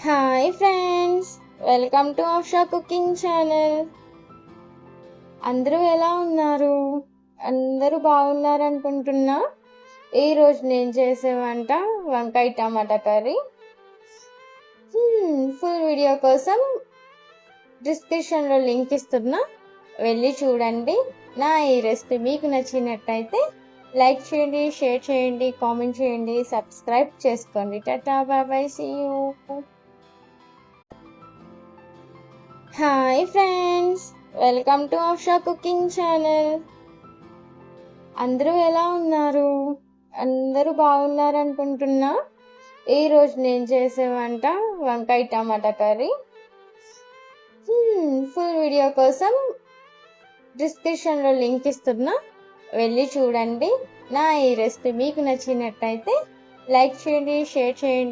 Hi friends, welcome to Asha cooking channel. అందరూ ఎలా ఉన్నారు? అందరూ బాగున్నారు అనుకుంటున్నా. ఈరోజు నేను చేసే వంట వంకాయ టమాటా కర్రీ. ఫుల్ వీడియో కోసం డిస్క్రిప్షన్లో లింక్ ఇస్తున్నా, వెళ్ళి చూడండి. నా ఈ రెసిపీ మీకు నచ్చినట్టయితే లైక్ చేయండి, షేర్ చేయండి, కామెంట్ చేయండి, సబ్స్క్రైబ్ చేసుకోండి. Tata bye, see you. Hi friends, welcome to Asha cooking channel. అందరూ ఎలా ఉన్నారు? అందరూ బాగున్నారు అనుకుంటున్నా. ఈరోజు నేను చేసే వంట వంకాయ టమాటా కర్రీ. ఫుల్ వీడియో కోసం డిస్క్రిప్షన్లో లింక్ ఇస్తున్నా, వెళ్ళి చూడండి. నా ఈ రెసిపీ మీకు నచ్చినట్టయితే లైక్ చేయండి, షేర్ చేయండి.